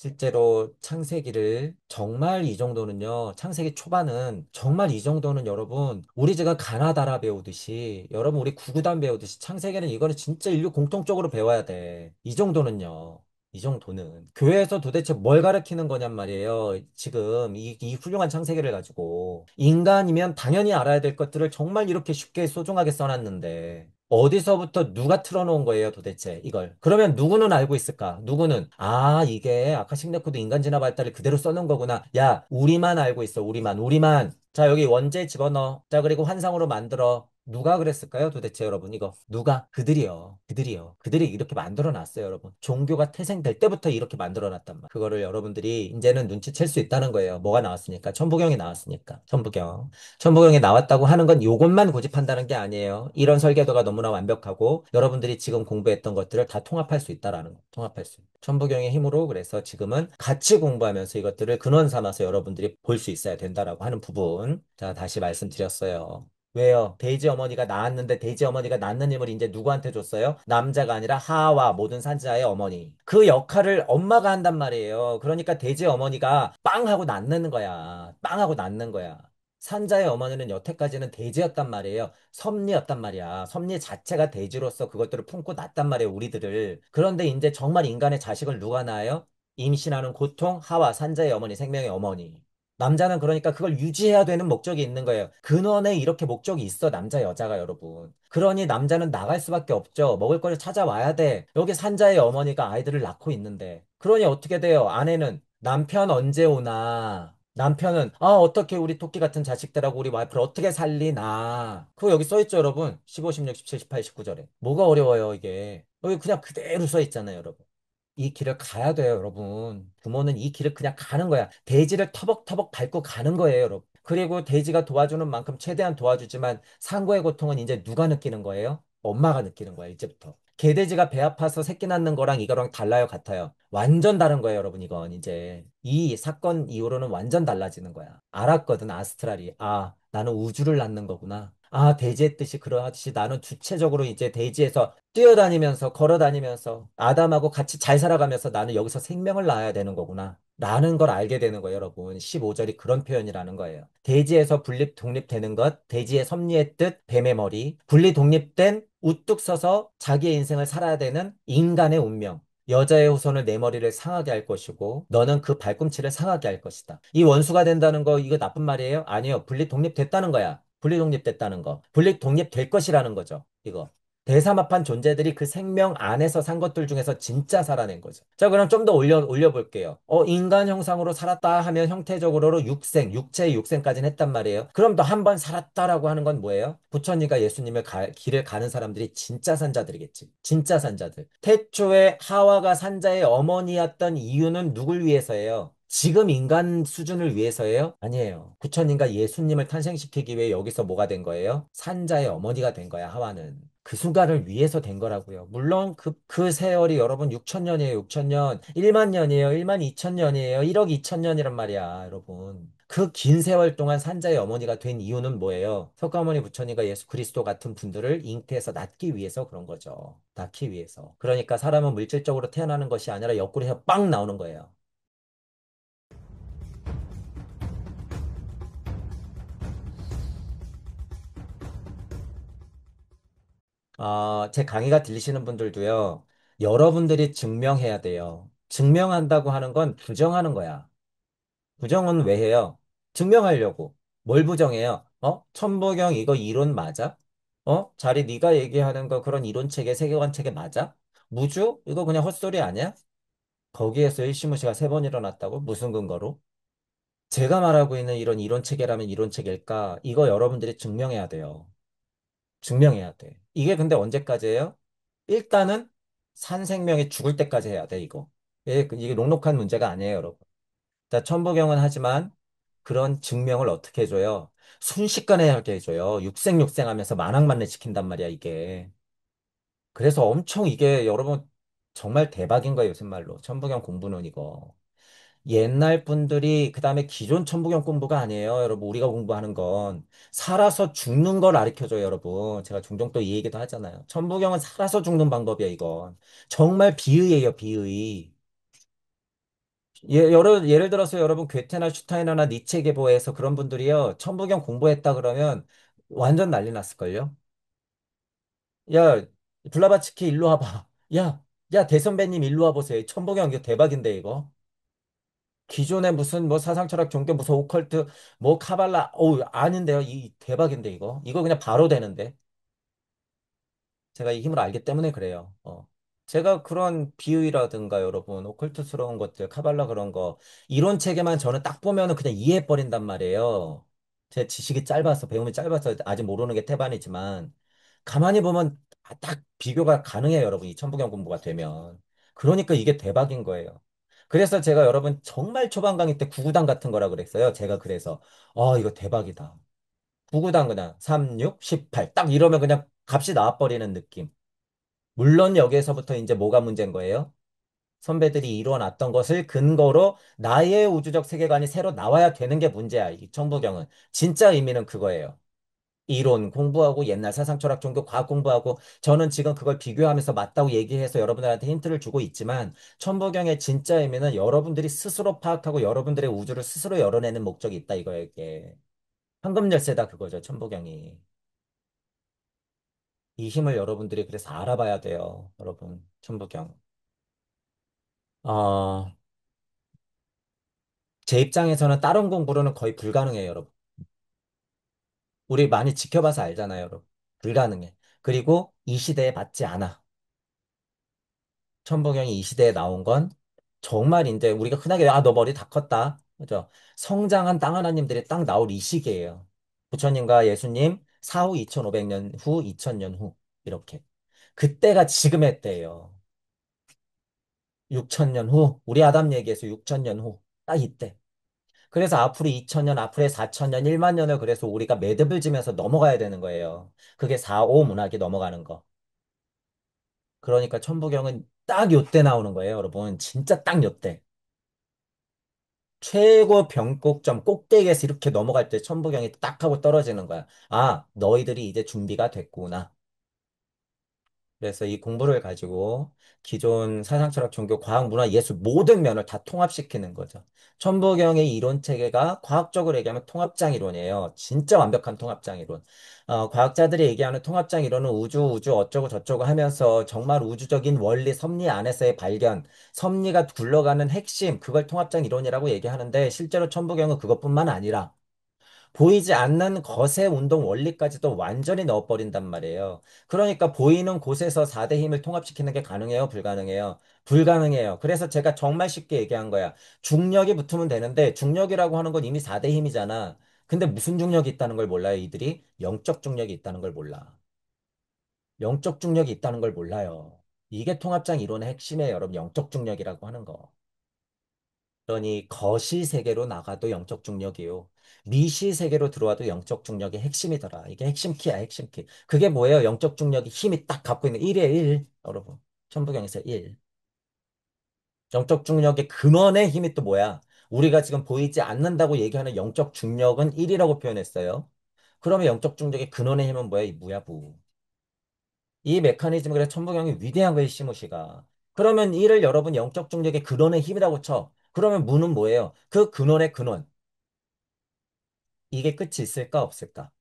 실제로 창세기를 정말 이 정도는요, 창세기 초반은 정말 이 정도는 여러분, 우리 지금 가나다라 배우듯이, 여러분 우리 구구단 배우듯이 창세기는 이거는 진짜 인류 공통적으로 배워야 돼. 이 정도는요. 이 정도는. 교회에서 도대체 뭘 가르치는 거냔 말이에요. 지금 이 훌륭한 창세기를 가지고. 인간이면 당연히 알아야 될 것들을 정말 이렇게 쉽게 소중하게 써놨는데. 어디서부터 누가 틀어놓은 거예요, 도대체, 이걸. 그러면 누구는 알고 있을까? 누구는, 아, 이게 아까 식내코드 인간 진화 발달을 그대로 써놓은 거구나. 야, 우리만 알고 있어, 우리만. 자, 여기 원죄 집어넣어. 자, 그리고 환상으로 만들어. 누가 그랬을까요, 도대체 여러분, 이거? 누가? 그들이요. 그들이요. 그들이 이렇게 만들어 놨어요, 여러분. 종교가 태생될 때부터 이렇게 만들어 놨단 말이에요. 그거를 여러분들이 이제는 눈치챌 수 있다는 거예요. 뭐가 나왔으니까. 천부경이 나왔으니까. 천부경. 천부경에 나왔다고 하는 건 이것만 고집한다는 게 아니에요. 이런 설계도가 너무나 완벽하고 여러분들이 지금 공부했던 것들을 다 통합할 수 있다라는 거. 통합할 수. 천부경의 힘으로 그래서 지금은 같이 공부하면서 이것들을 근원 삼아서 여러분들이 볼 수 있어야 된다라고 하는 부분. 자, 다시 말씀드렸어요. 왜요? 데이지 어머니가 낳았는데 데이지 어머니가 낳는 힘을 이제 누구한테 줬어요? 남자가 아니라 하와 모든 산자의 어머니. 그 역할을 엄마가 한단 말이에요. 그러니까 데이지 어머니가 빵 하고 낳는 거야. 빵 하고 낳는 거야. 산자의 어머니는 여태까지는 돼지였단 말이에요. 섭리였단 말이야. 섭리 자체가 돼지로서 그것들을 품고 났단 말이에요, 우리들을. 그런데 이제 정말 인간의 자식을 누가 낳아요? 임신하는 고통, 하와, 산자의 어머니, 생명의 어머니. 남자는 그러니까 그걸 유지해야 되는 목적이 있는 거예요. 근원에 이렇게 목적이 있어, 남자, 여자가 여러분. 그러니 남자는 나갈 수밖에 없죠. 먹을 거를 찾아와야 돼. 여기 산자의 어머니가 아이들을 낳고 있는데. 그러니 어떻게 돼요? 아내는 남편 언제 오나? 남편은 어떻게 우리 토끼 같은 자식들하고 우리 와이프를 어떻게 살리나. 그거 여기 써있죠, 여러분. 15, 16, 17, 18, 19절에. 뭐가 어려워요, 이게. 여기 그냥 그대로 써있잖아요, 여러분. 이 길을 가야 돼요, 여러분. 부모는 이 길을 그냥 가는 거야. 돼지를 터벅터벅 밟고 가는 거예요, 여러분. 그리고 돼지가 도와주는 만큼 최대한 도와주지만 상고의 고통은 이제 누가 느끼는 거예요? 엄마가 느끼는 거예요, 이제부터. 개돼지가 배 아파서 새끼 낳는 거랑 이거랑 달라요, 같아요? 완전 다른 거예요, 여러분, 이건 이제. 이 사건 이후로는 완전 달라지는 거야. 알았거든, 아스트랄이. 아, 나는 우주를 낳는 거구나. 아, 돼지의 뜻이 그러하듯이 나는 주체적으로 이제 돼지에서 뛰어다니면서 걸어다니면서 아담하고 같이 잘 살아가면서 나는 여기서 생명을 낳아야 되는 거구나. 라는 걸 알게 되는 거예요, 여러분. 15절이 그런 표현이라는 거예요. 돼지에서 분립, 독립되는 것, 돼지의 섭리의 뜻, 뱀의 머리, 분리 독립된 우뚝 서서 자기의 인생을 살아야 되는 인간의 운명. 여자의 후손을 내 머리를 상하게 할 것이고 너는 그 발꿈치를 상하게 할 것이다. 이 원수가 된다는 거 이거 나쁜 말이에요? 아니요. 분리 독립됐다는 거야. 분리 독립됐다는 거. 분리 독립될 것이라는 거죠. 이거. 대사마판 존재들이 그 생명 안에서 산 것들 중에서 진짜 살아낸 거죠. 자, 그럼 좀 더 올려볼게요. 인간 형상으로 살았다 하면 형태적으로 육체의 육생까지는 했단 말이에요. 그럼 또 한 번 살았다라고 하는 건 뭐예요? 부처님과 예수님의 길을 가는 사람들이 진짜 산자들이겠지. 진짜 산자들. 태초에 하와가 산자의 어머니였던 이유는 누굴 위해서예요? 지금 인간 수준을 위해서예요? 아니에요. 부처님과 예수님을 탄생시키기 위해 여기서 뭐가 된 거예요? 산자의 어머니가 된 거야, 하와는. 그 순간을 위해서 된 거라고요. 물론 그 세월이 여러분 6천 년이에요, 6천 년. 1만 년이에요, 1만 2천 년이에요. 1억 2천 년이란 말이야, 여러분. 그 긴 세월 동안 산자의 어머니가 된 이유는 뭐예요? 석가모니 부처님과 예수 그리스도 같은 분들을 잉태해서 낳기 위해서 그런 거죠. 낳기 위해서. 그러니까 사람은 물질적으로 태어나는 것이 아니라 옆구리에서 빵 나오는 거예요. 제 강의가 들리시는 분들도요, 여러분들이 증명해야 돼요. 증명한다고 하는 건 부정하는 거야. 부정은 왜 해요? 증명하려고. 뭘 부정해요? 천부경 이거 이론 맞아? 자리 네가 얘기하는 거 그런 이론체계, 세계관체계 맞아? 무주? 이거 그냥 헛소리 아니야? 거기에서 일시무시가 세 번 일어났다고? 무슨 근거로? 제가 말하고 있는 이런 이론체계라면 이론체계일까? 이거 여러분들이 증명해야 돼요. 증명해야 돼. 이게 근데 언제까지예요? 일단은 산 생명이 죽을 때까지 해야 돼, 이거. 이게 녹록한 문제가 아니에요, 여러분. 자, 천부경은 하지만 그런 증명을 어떻게 해줘요? 순식간에 하게 해줘요. 육생육생 하면서 만학만내 시킨단 말이야, 이게. 그래서 엄청 이게 여러분 정말 대박인 거예요, 요새 말로. 천부경 공부는 이거. 옛날 분들이 그다음에 기존 천부경 공부가 아니에요. 여러분 우리가 공부하는 건 살아서 죽는 걸 가르쳐줘요, 여러분. 제가 종종 또 이 얘기도 하잖아요. 천부경은 살아서 죽는 방법이야, 이건. 정말 비의예요, 비의. 예를 들어서 여러분 괴테나 슈타이너나 니체 계보에서 그런 분들이요. 천부경 공부했다 그러면 완전 난리 났을걸요? 야, 블라바츠키 일로 와봐. 야, 대선배님 일로 와보세요. 천부경 이거 대박인데 이거. 기존에 무슨 뭐 사상철학 종교 무슨 오컬트 뭐 카발라 아닌데요. 이 대박인데 이거. 이거 그냥 바로 되는데. 제가 이 힘을 알기 때문에 그래요. 제가 그런 비유라든가 여러분, 오컬트스러운 것들, 카발라 그런 거, 이론 체계만 저는 딱 보면은 그냥 이해해버린단 말이에요. 제 지식이 짧아서, 배움이 짧아서 아직 모르는 게 태반이지만, 가만히 보면 딱 비교가 가능해요, 여러분. 이 천부경 공부가 되면. 그러니까 이게 대박인 거예요. 그래서 제가 여러분 정말 초반 강의 때 구구단 같은 거라 그랬어요. 제가 그래서, 이거 대박이다. 구구단 그냥 3, 6, 18. 딱 이러면 그냥 값이 나와버리는 느낌. 물론 여기에서부터 이제 뭐가 문제인 거예요? 선배들이 이뤄놨던 것을 근거로 나의 우주적 세계관이 새로 나와야 되는 게 문제야. 이 청부경은. 진짜 의미는 그거예요. 이론 공부하고 옛날 사상 철학 종교 과학 공부하고 저는 지금 그걸 비교하면서 맞다고 얘기해서 여러분들한테 힌트를 주고 있지만 천부경의 진짜 의미는 여러분들이 스스로 파악하고 여러분들의 우주를 스스로 열어내는 목적이 있다 이거예요, 이게. 황금 열쇠다 그거죠, 천부경이. 이 힘을 여러분들이 그래서 알아봐야 돼요, 여러분. 천부경. 어, 제 입장에서는 다른 공부로는 거의 불가능해요, 여러분. 우리 많이 지켜봐서 알잖아요, 여러분. 불가능해. 그리고 이 시대에 맞지 않아. 천부경이 이 시대에 나온 건 정말 이제 우리가 흔하게 너 머리 다 컸다. 그죠? 성장한 땅 하나님들이 딱 나올 이 시기예요. 부처님과 예수님 사후 2500년 후, 2000년 후 이렇게. 그때가 지금의 때예요. 6000년 후, 우리 아담 얘기해서 6000년 후. 딱 이때. 그래서 앞으로 2000년, 앞으로 4000년, 1만 년을 그래서 우리가 매듭을 지면서 넘어가야 되는 거예요. 그게 4, 5 문학이 넘어가는 거. 그러니까 천부경은 딱 요때 나오는 거예요, 여러분. 진짜 딱 요때. 최고 변곡점 꼭대기에서 이렇게 넘어갈 때 천부경이 딱 하고 떨어지는 거야. 아, 너희들이 이제 준비가 됐구나. 그래서 이 공부를 가지고 기존 사상철학, 종교, 과학, 문화, 예술 모든 면을 다 통합시키는 거죠. 천부경의 이론 체계가 과학적으로 얘기하면 통합장 이론이에요. 진짜 완벽한 통합장 이론. 과학자들이 얘기하는 통합장 이론은 우주 어쩌고 저쩌고 하면서 정말 우주적인 원리, 섭리 안에서의 발견, 섭리가 굴러가는 핵심, 그걸 통합장 이론이라고 얘기하는데 실제로 천부경은 그것뿐만 아니라 보이지 않는 것의 운동 원리까지도 완전히 넣어버린단 말이에요. 그러니까 보이는 곳에서 4대 힘을 통합시키는 게 가능해요? 불가능해요? 불가능해요. 그래서 제가 정말 쉽게 얘기한 거야. 중력이 붙으면 되는데 중력이라고 하는 건 이미 4대 힘이잖아. 근데 무슨 중력이 있다는 걸 몰라요, 이들이? 영적 중력이 있다는 걸 몰라. 영적 중력이 있다는 걸 몰라요. 이게 통합장 이론의 핵심이에요, 여러분. 영적 중력이라고 하는 거. 그러니 거시 세계로 나가도 영적 중력이요. 미시 세계로 들어와도 영적 중력이 핵심이더라. 이게 핵심 키야, 핵심 키. 그게 뭐예요? 영적 중력이 힘이 딱 갖고 있는 1에 1, 여러분. 천부경에서 1. 영적 중력의 근원의 힘이 또 뭐야? 우리가 지금 보이지 않는다고 얘기하는 영적 중력은 1이라고 표현했어요. 그러면 영적 중력의 근원의 힘은 뭐야? 이 무야부. 이 메커니즘을 그래 천부경이 위대한 거예요, 시무시가. 그러면 이를 여러분 영적 중력의 근원의 힘이라고 쳐. 그러면 무는 뭐예요? 그 근원의 근원. 이게 끝이 있을까 없을까?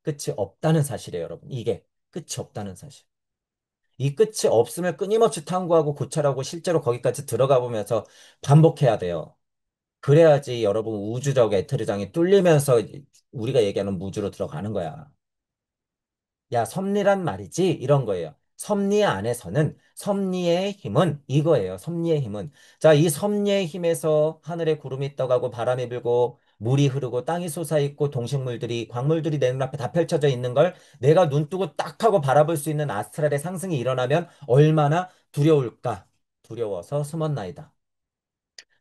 끝이 없다는 사실이에요, 여러분. 이게 끝이 없다는 사실. 이 끝이 없음을 끊임없이 탐구하고 고찰하고 실제로 거기까지 들어가 보면서 반복해야 돼요. 그래야지 여러분 우주적 에테르장이 뚫리면서 우리가 얘기하는 무주로 들어가는 거야. 야, 섭리란 말이지? 이런 거예요. 섭리 안에서는 섭리의 힘은 이거예요. 섭리의 힘은. 자, 이 섭리의 힘에서 하늘에 구름이 떠가고 바람이 불고 물이 흐르고 땅이 솟아있고 동식물들이 광물들이 내 눈앞에 다 펼쳐져 있는 걸 내가 눈 뜨고 딱 하고 바라볼 수 있는 아스트랄의 상승이 일어나면 얼마나 두려울까? 두려워서 숨었나이다.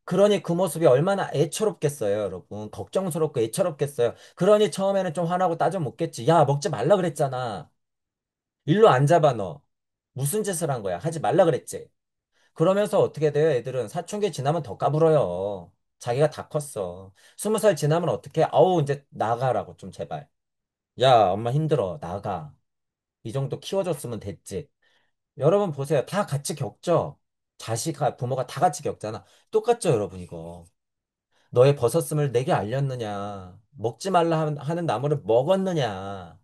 그러니 그 모습이 얼마나 애처롭겠어요, 여러분. 걱정스럽고 애처롭겠어요. 그러니 처음에는 좀 화나고 따져 묻겠지. 야, 먹지 말라 그랬잖아. 일로 앉아봐, 너. 무슨 짓을 한 거야? 하지 말라 그랬지. 그러면서 어떻게 돼요? 애들은 사춘기 지나면 더 까불어요. 자기가 다 컸어. 20살 지나면 어떻게? 아우, 이제 나가라고 좀 제발. 야, 엄마 힘들어. 나가. 이 정도 키워줬으면 됐지. 여러분 보세요. 다 같이 겪죠? 자식과 부모가 다 같이 겪잖아. 똑같죠, 여러분, 이거. 너의 벗었음을 내게 알렸느냐? 먹지 말라 하는 나무를 먹었느냐?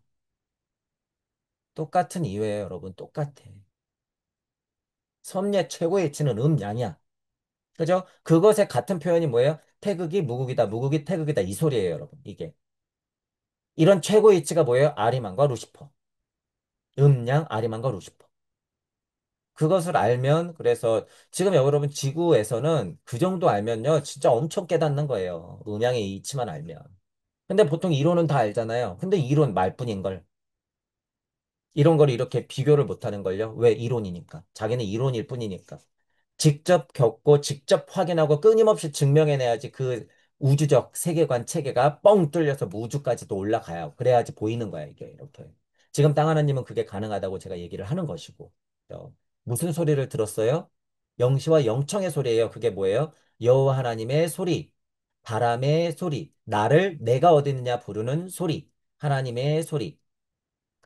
똑같은 이유예요, 여러분. 똑같아. 섭리의 최고의 이치는 음양이야. 그죠? 그것의 같은 표현이 뭐예요? 태극이 무국이다, 무국이 태극이다. 이 소리예요, 여러분. 이게. 이런 최고의 이치가 뭐예요? 아리만과 루시퍼. 음양, 아리만과 루시퍼. 그것을 알면, 그래서 지금 여러분 지구에서는 그 정도 알면요. 진짜 엄청 깨닫는 거예요. 음양의 이치만 알면. 근데 보통 이론은 다 알잖아요. 근데 이론 말뿐인걸. 이런 걸 이렇게 비교를 못 하는 걸요. 왜? 이론이니까. 자기는 이론일 뿐이니까. 직접 겪고 직접 확인하고 끊임없이 증명해내야지 그 우주적 세계관 체계가 뻥 뚫려서 우주까지도 올라가야 그래야지 보이는 거야 이게 이렇게. 지금 땅 하나님은 그게 가능하다고 제가 얘기를 하는 것이고. 무슨 소리를 들었어요? 영시와 영청의 소리예요. 그게 뭐예요? 여호와 하나님의 소리, 바람의 소리, 나를 내가 어디 있느냐 부르는 소리, 하나님의 소리.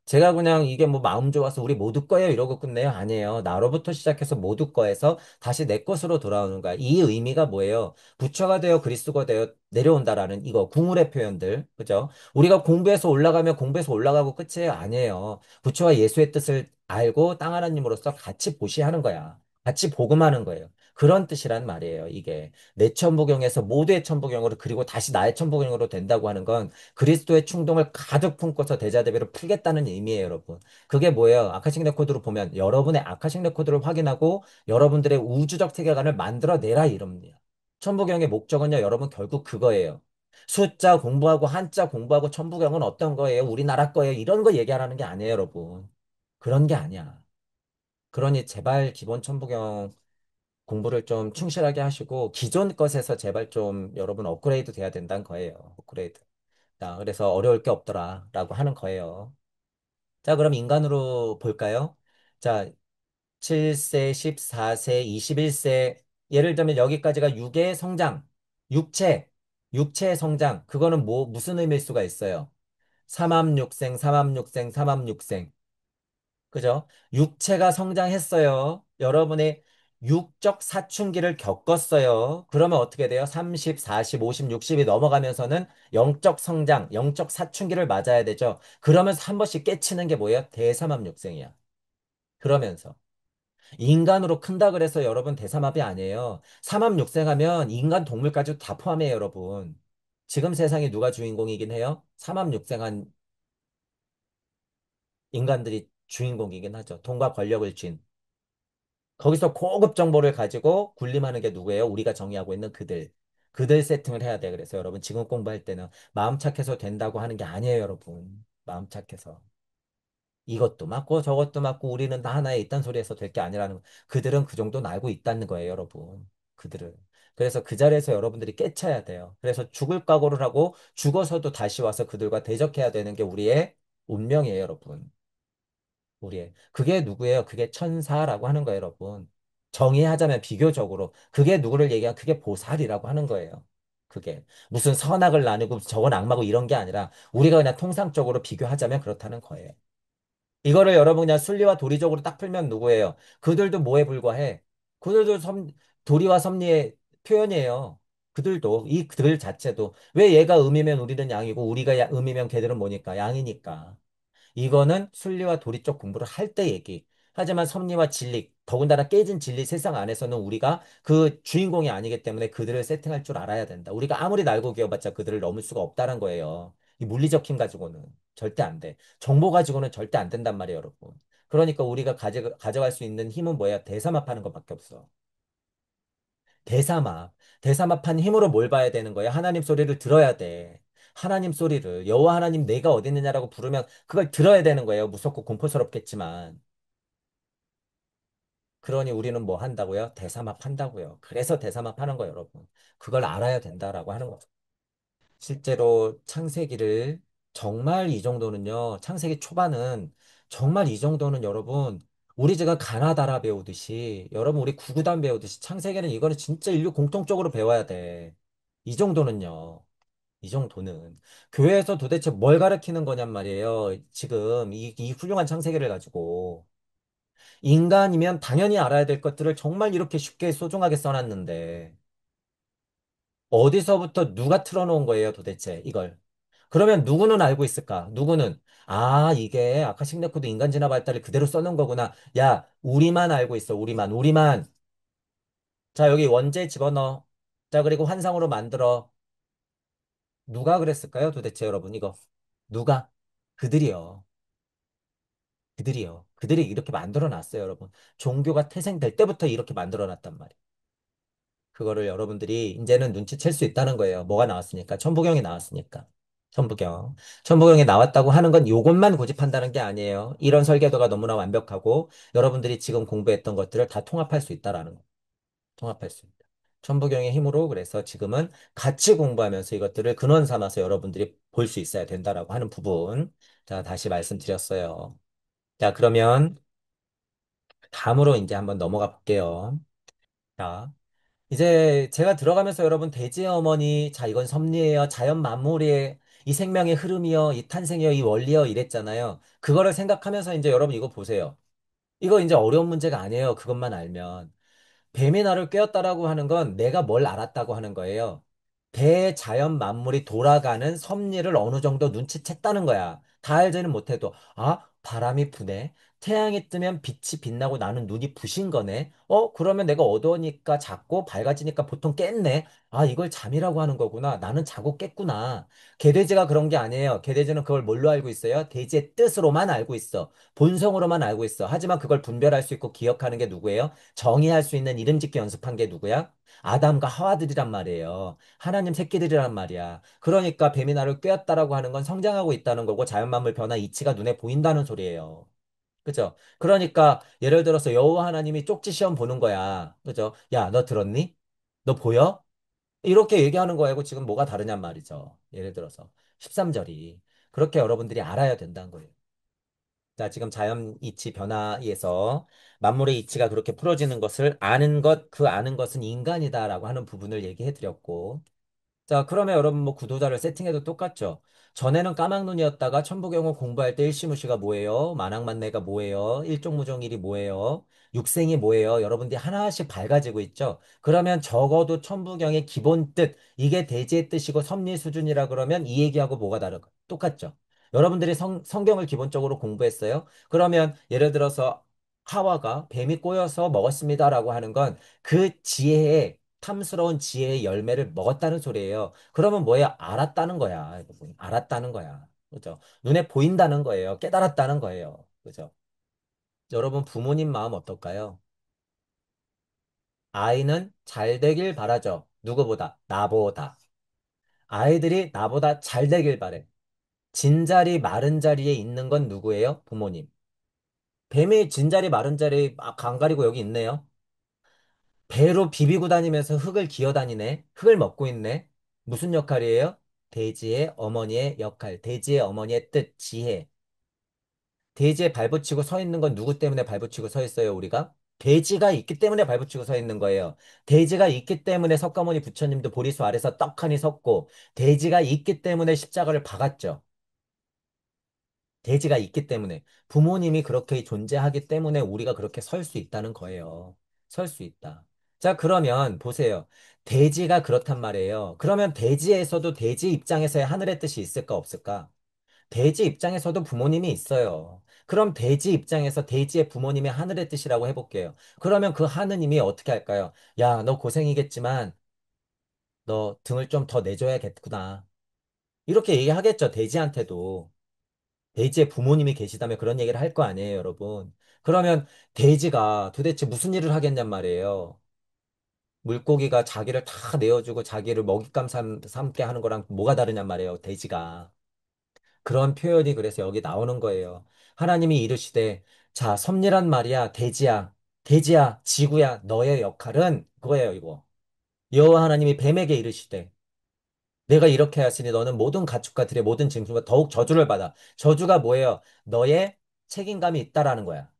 제가 그냥 이게 뭐 마음 좋아서 우리 모두 거예요 이러고 끝내요? 아니에요. 나로부터 시작해서 모두 거에서 다시 내 것으로 돌아오는 거야. 이 의미가 뭐예요? 부처가 되어 그리스도가 되어 내려온다라는 이거 궁울의 표현들. 그죠? 우리가 공부해서 올라가면 공부해서 올라가고 끝이에요? 아니에요. 부처와 예수의 뜻을 알고 땅 하나님으로서 같이 보시하는 거야. 같이 복음하는 거예요. 그런 뜻이란 말이에요. 이게 내 천부경에서 모두의 천부경으로 그리고 다시 나의 천부경으로 된다고 하는 건 그리스도의 충동을 가득 품고서 대자대배로 풀겠다는 의미예요, 여러분. 그게 뭐예요? 아카식 레코드로 보면 여러분의 아카식 레코드를 확인하고 여러분들의 우주적 세계관을 만들어내라 이럽니다. 천부경의 목적은요, 여러분 결국 그거예요. 숫자 공부하고 한자 공부하고 천부경은 어떤 거예요? 우리나라 거예요? 이런 거 얘기하라는 게 아니에요, 여러분. 그런 게 아니야. 그러니 제발 기본 천부경 공부를 좀 충실하게 하시고 기존 것에서 제발 좀 여러분 업그레이드 돼야 된다는 거예요. 업그레이드. 자, 그래서 어려울 게 없더라 라고 하는 거예요. 자, 그럼 인간으로 볼까요? 자, 7세, 14세, 21세. 예를 들면 여기까지가 육의 성장, 육체, 육체의 성장. 그거는 뭐, 무슨 의미일 수가 있어요? 삼합육생, 삼합육생, 삼합육생. 그죠? 육체가 성장했어요. 여러분의 육적 사춘기를 겪었어요. 그러면 어떻게 돼요? 30, 40, 50, 60이 넘어가면서는 영적 성장, 영적 사춘기를 맞아야 되죠. 그러면서 한 번씩 깨치는 게 뭐예요? 대삼합육생이야. 그러면서. 인간으로 큰다 그래서 여러분 대삼합이 아니에요. 삼합육생 하면 인간 동물까지 다 포함해요, 여러분. 지금 세상에 누가 주인공이긴 해요? 삼합육생한 인간들이 주인공이긴 하죠. 돈과 권력을 쥔. 거기서 고급 정보를 가지고 군림하는 게 누구예요? 우리가 정의하고 있는 그들. 그들 세팅을 해야 돼. 그래서 여러분 지금 공부할 때는 마음 착해서 된다고 하는 게 아니에요, 여러분. 마음 착해서. 이것도 맞고 저것도 맞고 우리는 다 하나에 있단 소리에서 될 게 아니라는 거. 그들은 그 정도는 알고 있다는 거예요, 여러분. 그들은. 그래서 그 자리에서 여러분들이 깨쳐야 돼요. 그래서 죽을 각오를 하고 죽어서도 다시 와서 그들과 대적해야 되는 게 우리의 운명이에요, 여러분. 우리의. 그게 누구예요? 그게 천사라고 하는 거예요, 여러분. 정의하자면 비교적으로. 그게 누구를 얘기하면 그게 보살이라고 하는 거예요. 그게. 무슨 선악을 나누고 저건 악마고 이런 게 아니라 우리가 그냥 통상적으로 비교하자면 그렇다는 거예요. 이거를 여러분 그냥 순리와 도리적으로 딱 풀면 누구예요? 그들도 뭐에 불과해? 그들도 도리와 섭리의 표현이에요. 그들도, 이 그들 자체도. 왜 얘가 음이면 우리는 양이고 우리가 음이면 걔들은 뭐니까? 양이니까. 이거는 순리와 도리 쪽 공부를 할 때 얘기. 하지만 섭리와 진리, 더군다나 깨진 진리 세상 안에서는 우리가 그 주인공이 아니기 때문에 그들을 세팅할 줄 알아야 된다. 우리가 아무리 날고 기어봤자 그들을 넘을 수가 없다는 거예요. 이 물리적 힘 가지고는 절대 안 돼. 정보 가지고는 절대 안 된단 말이에요, 여러분. 그러니까 우리가 가져갈 수 있는 힘은 뭐야? 대삼합하는 것밖에 없어. 대삼합. 대삼합한 힘으로 뭘 봐야 되는 거야? 하나님 소리를 들어야 돼. 하나님 소리를 여호와 하나님 내가 어디 있느냐라고 부르면 그걸 들어야 되는 거예요. 무섭고 공포스럽겠지만. 그러니 우리는 뭐 한다고요? 대삼합 한다고요. 그래서 대삼합 하는 거예요, 여러분. 그걸 알아야 된다라고 하는 거죠. 실제로 창세기를 정말 이 정도는요. 창세기 초반은 정말 이 정도는 여러분 우리 제가 가나다라 배우듯이 여러분 우리 구구단 배우듯이 창세기는 이거는 진짜 인류 공통적으로 배워야 돼. 이 정도는요. 이 정도는 교회에서 도대체 뭘 가르치는 거냔 말이에요. 지금 이 훌륭한 창세기를 가지고 인간이면 당연히 알아야 될 것들을 정말 이렇게 쉽게 소중하게 써놨는데, 어디서부터 누가 틀어놓은 거예요, 도대체, 이걸? 그러면 누구는 알고 있을까? 누구는, 아, 이게 아카식 레코드 인간 진화 발달을 그대로 써놓은 거구나. 야, 우리만 알고 있어, 우리만. 자, 여기 원제 집어넣어. 자, 그리고 환상으로 만들어. 누가 그랬을까요, 도대체 여러분, 이거? 누가? 그들이요. 그들이요. 그들이 이렇게 만들어 놨어요, 여러분. 종교가 태생될 때부터 이렇게 만들어 놨단 말이에요. 그거를 여러분들이 이제는 눈치챌 수 있다는 거예요. 뭐가 나왔으니까. 천부경이 나왔으니까. 천부경. 천부경이 나왔다고 하는 건 이것만 고집한다는 게 아니에요. 이런 설계도가 너무나 완벽하고 여러분들이 지금 공부했던 것들을 다 통합할 수 있다라는 거. 통합할 수 있다. 천부경의 힘으로 그래서 지금은 같이 공부하면서 이것들을 근원 삼아서 여러분들이 볼 수 있어야 된다라고 하는 부분. 자, 다시 말씀드렸어요. 자, 그러면 다음으로 이제 한번 넘어가 볼게요. 자, 이제 제가 들어가면서 여러분 대지의 어머니, 자, 이건 섭리예요. 자연 만물의 이 생명의 흐름이요. 이 탄생이요. 이 원리요. 이랬잖아요. 그거를 생각하면서 이제 여러분 이거 보세요. 이거 이제 어려운 문제가 아니에요. 그것만 알면. 뱀이 나를 꿰었다라고 하는 건 내가 뭘 알았다고 하는 거예요. 대자연 만물이 돌아가는 섭리를 어느 정도 눈치챘다는 거야. 다 알지는 못해도, 아, 바람이 부네. 태양이 뜨면 빛이 빛나고 나는 눈이 부신 거네. 그러면 내가 어두우니까 작고 밝아지니까 보통 깼네. 아, 이걸 잠이라고 하는 거구나. 나는 자고 깼구나. 개돼지가 그런 게 아니에요. 개돼지는 그걸 뭘로 알고 있어요? 돼지의 뜻으로만 알고 있어. 본성으로만 알고 있어. 하지만 그걸 분별할 수 있고 기억하는 게 누구예요? 정의할 수 있는 이름 짓기 연습한 게 누구야? 아담과 하와들이란 말이에요. 하나님 새끼들이란 말이야. 그러니까 뱀이 나를 꿰었다라고 하는 건 성장하고 있다는 거고 자연만물 변화 이치가 눈에 보인다는 소리예요. 그죠? 그러니까 예를 들어서 여호와 하나님이 쪽지 시험 보는 거야. 그죠? 야, 너 들었니? 너 보여? 이렇게 얘기하는 거하고 지금 뭐가 다르냔 말이죠. 예를 들어서 13절이 그렇게 여러분들이 알아야 된다는 거예요. 자, 지금 자연 이치 변화에서 만물의 이치가 그렇게 풀어지는 것을 아는 것, 그 아는 것은 인간이다라고 하는 부분을 얘기해 드렸고, 자, 그러면 여러분 뭐 구도자를 세팅해도 똑같죠. 전에는 까막눈이었다가 천부경을 공부할 때 일시무시가 뭐예요? 만학만내가 뭐예요? 일종무종일이 뭐예요? 육생이 뭐예요? 여러분들이 하나씩 밝아지고 있죠. 그러면 적어도 천부경의 기본 뜻, 이게 대지의 뜻이고 섭리 수준이라 그러면 이 얘기하고 뭐가 다를까? 똑같죠. 여러분들이 성경을 기본적으로 공부했어요. 그러면 예를 들어서 하와가 뱀이 꼬여서 먹었습니다라고 하는 건 그 지혜의 탐스러운 지혜의 열매를 먹었다는 소리예요. 그러면 뭐예요? 알았다는 거야. 이거 알았다는 거야. 그죠? 눈에 보인다는 거예요. 깨달았다는 거예요. 그죠? 여러분 부모님 마음 어떨까요? 아이는 잘 되길 바라죠. 누구보다? 나보다. 아이들이 나보다 잘 되길 바래. 진자리 마른 자리에 있는 건 누구예요? 부모님. 뱀이 진자리 마른 자리 안 가리고 여기 있네요. 배로 비비고 다니면서 흙을 기어 다니네. 흙을 먹고 있네. 무슨 역할이에요? 돼지의 어머니의 역할. 돼지의 어머니의 뜻, 지혜. 돼지에 발붙이고 서 있는 건 누구 때문에 발붙이고 서 있어요, 우리가? 돼지가 있기 때문에 발붙이고 서 있는 거예요. 돼지가 있기 때문에 석가모니 부처님도 보리수 아래서 떡하니 섰고, 돼지가 있기 때문에 십자가를 박았죠. 돼지가 있기 때문에. 부모님이 그렇게 존재하기 때문에 우리가 그렇게 설 수 있다는 거예요. 설 수 있다. 자, 그러면 보세요. 돼지가 그렇단 말이에요. 그러면 돼지에서도 돼지 입장에서의 하늘의 뜻이 있을까, 없을까? 돼지 입장에서도 부모님이 있어요. 그럼 돼지 입장에서 돼지의 부모님의 하늘의 뜻이라고 해볼게요. 그러면 그 하느님이 어떻게 할까요? 야, 너 고생이겠지만 너 등을 좀 더 내줘야겠구나. 이렇게 얘기하겠죠, 돼지한테도. 돼지의 부모님이 계시다면 그런 얘기를 할 거 아니에요, 여러분. 그러면 돼지가 도대체 무슨 일을 하겠냔 말이에요. 물고기가 자기를 다 내어주고 자기를 먹잇감 삼게 하는 거랑 뭐가 다르냔 말이에요, 돼지가. 그런 표현이 그래서 여기 나오는 거예요. 하나님이 이르시되, 자, 섭리란 말이야, 돼지야. 돼지야, 지구야, 너의 역할은 그거예요, 이거. 여호와 하나님이 뱀에게 이르시되, 내가 이렇게 하시니 너는 모든 가축과 들의 모든 짐승과 더욱 저주를 받아. 저주가 뭐예요? 너의 책임감이 있다라는 거야.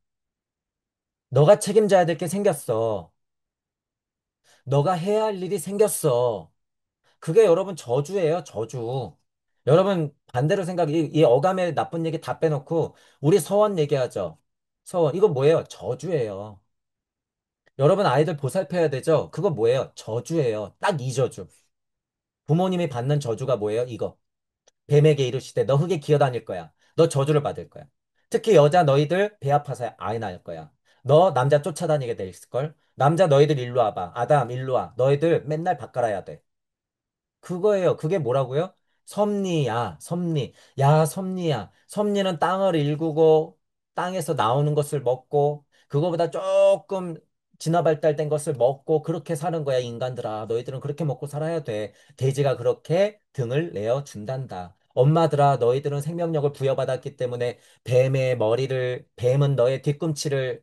너가 책임져야 될 게 생겼어. 너가 해야 할 일이 생겼어. 그게 여러분 저주예요, 저주. 여러분 반대로 생각해. 이 어감의 나쁜 얘기 다 빼놓고 우리 서원 얘기하죠. 서원. 이거 뭐예요? 저주예요. 여러분 아이들 보살펴야 되죠? 그거 뭐예요? 저주예요. 딱 이 저주. 부모님이 받는 저주가 뭐예요? 이거. 뱀에게 이르시되 너 흙에 기어다닐 거야. 너 저주를 받을 거야. 특히 여자 너희들 배 아파서 아이 낳을 거야. 너 남자 쫓아다니게 돼 있을걸? 남자 너희들 일로 와봐. 아담 일로 와. 너희들 맨날 밥 갈아야 돼. 그거예요. 그게 뭐라고요? 섭리야, 섭리. 야, 섭리야. 섭리는 땅을 일구고 땅에서 나오는 것을 먹고 그거보다 조금 진화 발달된 것을 먹고 그렇게 사는 거야, 인간들아. 너희들은 그렇게 먹고 살아야 돼. 돼지가 그렇게 등을 내어 준단다. 엄마들아, 너희들은 생명력을 부여받았기 때문에 뱀은 너의 뒤꿈치를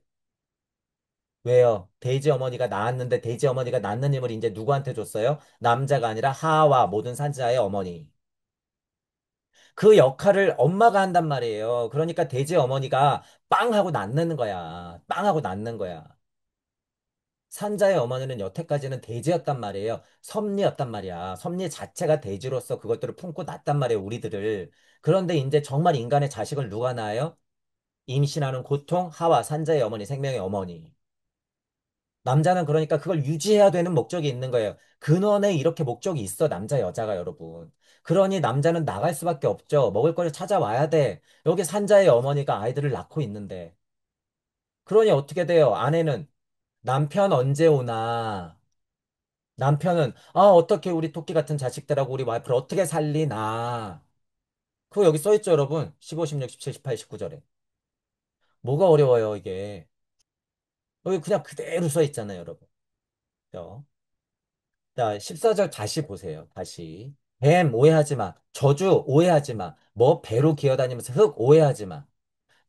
왜요? 돼지 어머니가 낳았는데 돼지 어머니가 낳는 힘을 이제 누구한테 줬어요? 남자가 아니라 하와 모든 산자의 어머니. 그 역할을 엄마가 한단 말이에요. 그러니까 돼지 어머니가 빵 하고 낳는 거야. 빵 하고 낳는 거야. 산자의 어머니는 여태까지는 돼지였단 말이에요. 섭리였단 말이야. 섭리 자체가 돼지로서 그것들을 품고 낳단 말이에요. 우리들을. 그런데 이제 정말 인간의 자식을 누가 낳아요? 임신하는 고통, 하와, 산자의 어머니, 생명의 어머니. 남자는 그러니까 그걸 유지해야 되는 목적이 있는 거예요. 근원에 이렇게 목적이 있어, 남자, 여자가 여러분. 그러니 남자는 나갈 수밖에 없죠. 먹을 거를 찾아와야 돼. 여기 산자의 어머니가 아이들을 낳고 있는데. 그러니 어떻게 돼요? 아내는 남편 언제 오나? 남편은 어떻게 우리 토끼 같은 자식들하고 우리 와이프를 어떻게 살리나? 그거 여기 써 있죠, 여러분. 15, 16, 17, 18, 19절에. 뭐가 어려워요, 이게. 여기 그냥 그대로 써 있잖아요, 여러분. 그죠? 자, 14절 다시 보세요. 다시. 뱀 오해하지 마. 저주 오해하지 마. 뭐 배로 기어다니면서 흙 오해하지 마.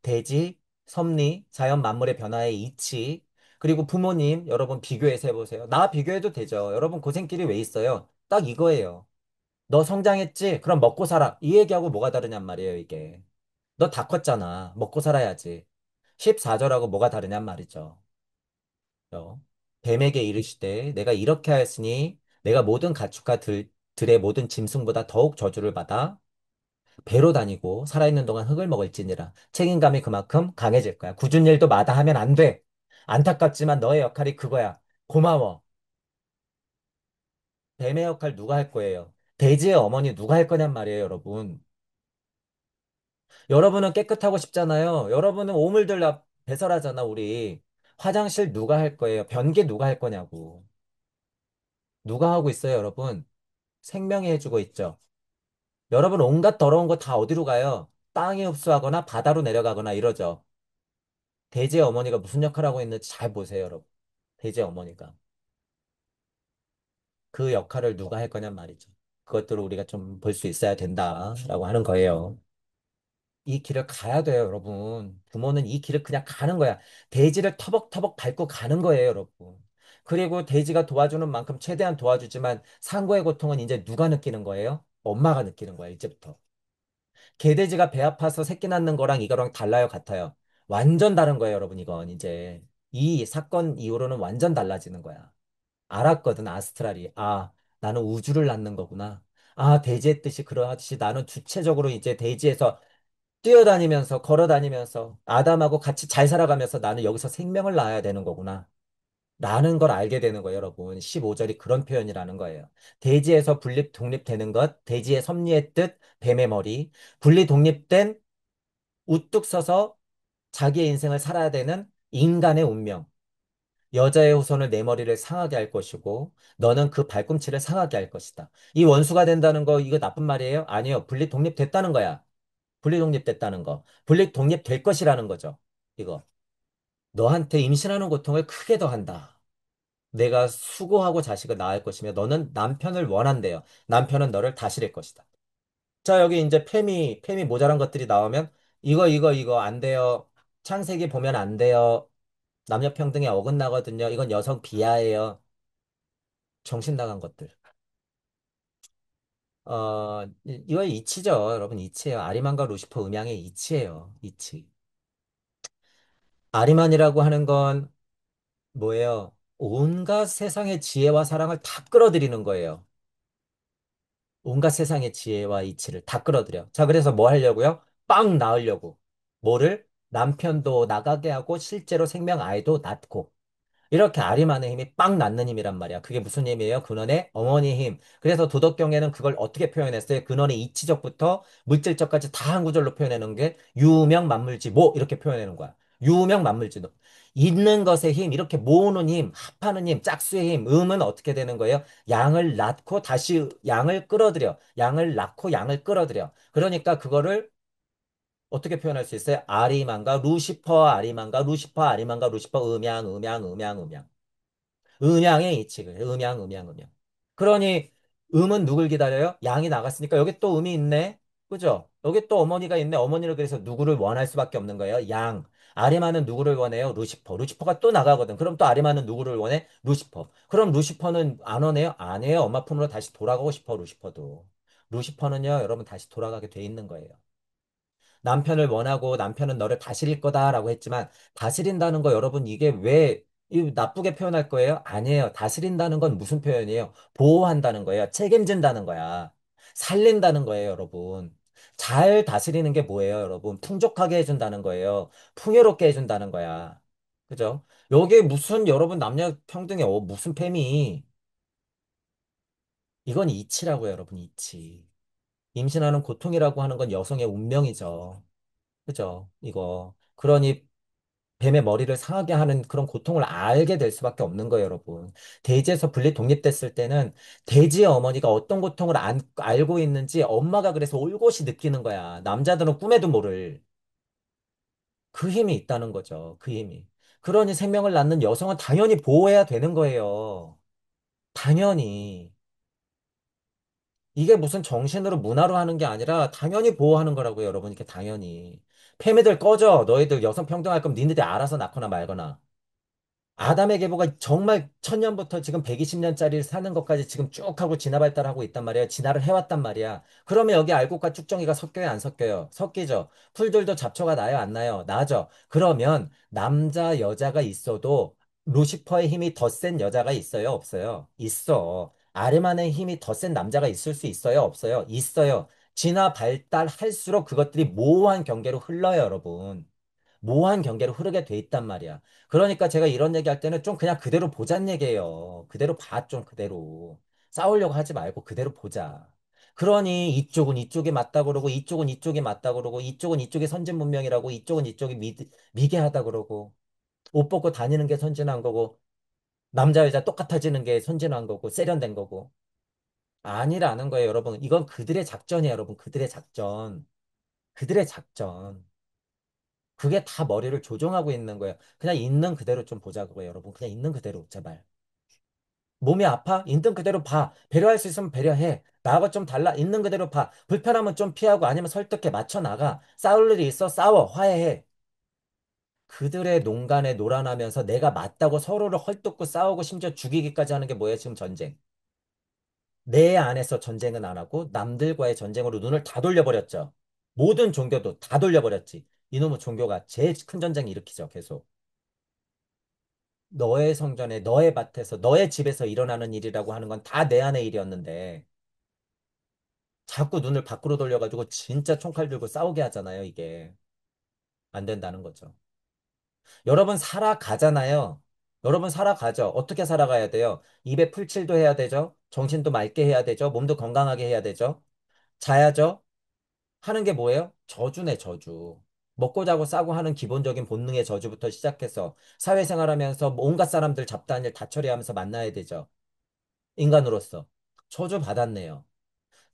돼지, 섭리, 자연 만물의 변화의 이치. 그리고 부모님, 여러분 비교해서 해보세요. 나 비교해도 되죠. 여러분 고생길이 왜 있어요? 딱 이거예요. 너 성장했지? 그럼 먹고 살아. 이 얘기하고 뭐가 다르냔 말이에요, 이게. 너 다 컸잖아. 먹고 살아야지. 14절하고 뭐가 다르냔 말이죠. 어? 뱀에게 이르시되 내가 이렇게 하였으니 내가 모든 가축과 들의 모든 짐승보다 더욱 저주를 받아 배로 다니고 살아있는 동안 흙을 먹을지니라. 책임감이 그만큼 강해질 거야. 굳은 일도 마다하면 안 돼. 안타깝지만 너의 역할이 그거야. 고마워. 뱀의 역할 누가 할 거예요? 돼지의 어머니 누가 할 거냔 말이에요, 여러분. 여러분은 깨끗하고 싶잖아요. 여러분은 오물들 배설하잖아, 우리. 화장실 누가 할 거예요? 변기 누가 할 거냐고. 누가 하고 있어요, 여러분? 생명이 해주고 있죠. 여러분 온갖 더러운 거 다 어디로 가요? 땅에 흡수하거나 바다로 내려가거나 이러죠. 돼지의 어머니가 무슨 역할을 하고 있는지 잘 보세요, 여러분. 돼지의 어머니가. 그 역할을 누가 할 거냔 말이죠. 그것들을 우리가 좀 볼 수 있어야 된다라고 하는 거예요. 이 길을 가야 돼요, 여러분. 부모는 이 길을 그냥 가는 거야. 돼지를 터벅터벅 밟고 가는 거예요, 여러분. 그리고 돼지가 도와주는 만큼 최대한 도와주지만 상고의 고통은 이제 누가 느끼는 거예요? 엄마가 느끼는 거예요, 이제부터. 개돼지가 배 아파서 새끼 낳는 거랑 이거랑 달라요, 같아요? 완전 다른 거예요, 여러분, 이건 이제. 이 사건 이후로는 완전 달라지는 거야. 알았거든, 아스트랄이. 나는 우주를 낳는 거구나. 돼지의 뜻이 그러하듯이 나는 주체적으로 이제 돼지에서 뛰어다니면서, 걸어다니면서, 아담하고 같이 잘 살아가면서 나는 여기서 생명을 낳아야 되는 거구나. 라는 걸 알게 되는 거예요, 여러분. 15절이 그런 표현이라는 거예요. 돼지에서 분립, 독립되는 것, 돼지의 섭리의 뜻, 뱀의 머리, 분리, 독립된 우뚝 서서 자기의 인생을 살아야 되는 인간의 운명. 여자의 후손을 내 머리를 상하게 할 것이고, 너는 그 발꿈치를 상하게 할 것이다. 이 원수가 된다는 거, 이거 나쁜 말이에요? 아니요. 분리, 독립됐다는 거야. 분리, 독립됐다는 거. 분리, 독립될 것이라는 거죠. 이거. 너한테 임신하는 고통을 크게 더한다. 내가 수고하고 자식을 낳을 것이며 너는 남편을 원한대요. 남편은 너를 다스릴 것이다. 자, 여기 이제 페미 모자란 것들이 나오면 이거 안 돼요. 창세기 보면 안 돼요. 남녀 평등에 어긋나거든요. 이건 여성 비하예요. 정신 나간 것들. 이거 이치죠. 여러분 이치예요. 아리만과 루시퍼 음양의 이치예요. 이치. 아리만이라고 하는 건 뭐예요? 온갖 세상의 지혜와 사랑을 다 끌어들이는 거예요. 온갖 세상의 지혜와 이치를 다 끌어들여. 자, 그래서 뭐 하려고요? 빵 낳으려고. 뭐를? 남편도 나가게 하고 실제로 생명 아이도 낳고 이렇게 아리만의 힘이 빵 낳는 힘이란 말이야. 그게 무슨 힘이에요? 근원의 어머니 힘. 그래서 도덕경에는 그걸 어떻게 표현했어요? 근원의 이치적부터 물질적까지 다 한 구절로 표현해놓은 게 유명 만물지모 이렇게 표현하는 거야. 유명 만물지모. 있는 것의 힘, 이렇게 모으는 힘, 합하는 힘, 짝수의 힘, 음은 어떻게 되는 거예요? 양을 낳고 다시 양을 끌어들여. 양을 낳고 양을 끌어들여. 그러니까 그거를 어떻게 표현할 수 있어요? 아리만과 루시퍼, 아리만과 루시퍼, 아리만과 루시퍼, 음양, 음양, 음양, 음양. 음양의 이치를 음양 음양 음양. 그러니 음은 누굴 기다려요? 양이 나갔으니까 여기 또 음이 있네. 그죠? 여기 또 어머니가 있네. 어머니를 그래서 누구를 원할 수밖에 없는 거예요? 양. 아리마는 누구를 원해요? 루시퍼. 루시퍼가 또 나가거든. 그럼 또 아리마는 누구를 원해? 루시퍼. 그럼 루시퍼는 안 원해요? 안 해요. 엄마 품으로 다시 돌아가고 싶어, 루시퍼도. 루시퍼는요, 여러분 다시 돌아가게 돼 있는 거예요. 남편을 원하고 남편은 너를 다스릴 거다라고 했지만 다스린다는 거 여러분 이게 왜 나쁘게 표현할 거예요? 아니에요. 다스린다는 건 무슨 표현이에요? 보호한다는 거예요. 책임진다는 거야. 살린다는 거예요, 여러분. 잘 다스리는 게 뭐예요, 여러분? 풍족하게 해준다는 거예요. 풍요롭게 해준다는 거야. 그죠? 여기 무슨 여러분 남녀 평등에 무슨 팸이 이건 이치라고요, 여러분, 이치. 임신하는 고통이라고 하는 건 여성의 운명이죠. 그죠? 이거. 그러니 뱀의 머리를 상하게 하는 그런 고통을 알게 될 수밖에 없는 거예요, 여러분. 대지에서 분리 독립됐을 때는 대지의 어머니가 어떤 고통을 알고 있는지 엄마가 그래서 올곧이 느끼는 거야. 남자들은 꿈에도 모를 그 힘이 있다는 거죠. 그 힘이. 그러니 생명을 낳는 여성은 당연히 보호해야 되는 거예요. 당연히. 이게 무슨 정신으로 문화로 하는 게 아니라 당연히 보호하는 거라고요, 여러분. 이렇게 당연히. 페미들 꺼져. 너희들 여성 평등할 거면 니네들이 알아서 낳거나 말거나. 아담의 계보가 정말 천년부터 지금 120년짜리 사는 것까지 지금 쭉 하고 진화 발달하고 있단 말이에요. 진화를 해왔단 말이야. 그러면 여기 알곡과 쭉정이가 섞여요, 안 섞여요? 섞이죠. 풀들도 잡초가 나요, 안 나요? 나죠. 그러면 남자, 여자가 있어도 루시퍼의 힘이 더 센 여자가 있어요, 없어요? 있어. 아르만의 힘이 더 센 남자가 있을 수 있어요, 없어요? 있어요. 진화 발달할수록 그것들이 모호한 경계로 흘러요, 여러분. 모호한 경계로 흐르게 돼 있단 말이야. 그러니까 제가 이런 얘기 할 때는 좀 그냥 그대로 보자는 얘기예요. 그대로 봐, 좀 그대로. 싸우려고 하지 말고 그대로 보자. 그러니 이쪽은 이쪽이 맞다 그러고 이쪽은 이쪽이 맞다 그러고 이쪽은 이쪽이 선진 문명이라고 이쪽은 이쪽이 미개하다 그러고 옷 벗고 다니는 게 선진한 거고 남자 여자 똑같아지는 게 선진한 거고 세련된 거고 아니라는 거예요, 여러분. 이건 그들의 작전이에요, 여러분. 그들의 작전. 그들의 작전. 그게 다 머리를 조종하고 있는 거예요. 그냥 있는 그대로 좀 보자고요, 여러분. 그냥 있는 그대로, 제발. 몸이 아파? 있는 그대로 봐. 배려할 수 있으면 배려해. 나하고 좀 달라. 있는 그대로 봐. 불편하면 좀 피하고 아니면 설득해. 맞춰 나가. 싸울 일이 있어? 싸워. 화해해. 그들의 농간에 놀아나면서 내가 맞다고 서로를 헐뜯고 싸우고 심지어 죽이기까지 하는 게 뭐예요? 지금 전쟁. 내 안에서 전쟁은 안 하고 남들과의 전쟁으로 눈을 다 돌려버렸죠. 모든 종교도 다 돌려버렸지. 이놈의 종교가 제일 큰 전쟁 일으키죠, 계속. 너의 성전에, 너의 밭에서, 너의 집에서 일어나는 일이라고 하는 건 다 내 안의 일이었는데, 자꾸 눈을 밖으로 돌려가지고 진짜 총칼 들고 싸우게 하잖아요, 이게. 안 된다는 거죠. 여러분 살아가잖아요. 여러분 살아가죠. 어떻게 살아가야 돼요? 입에 풀칠도 해야 되죠. 정신도 맑게 해야 되죠. 몸도 건강하게 해야 되죠. 자야죠. 하는 게 뭐예요? 저주네, 저주. 먹고 자고 싸고 하는 기본적인 본능의 저주부터 시작해서 사회생활하면서 온갖 사람들 잡다한 일 다 처리하면서 만나야 되죠. 인간으로서 저주 받았네요.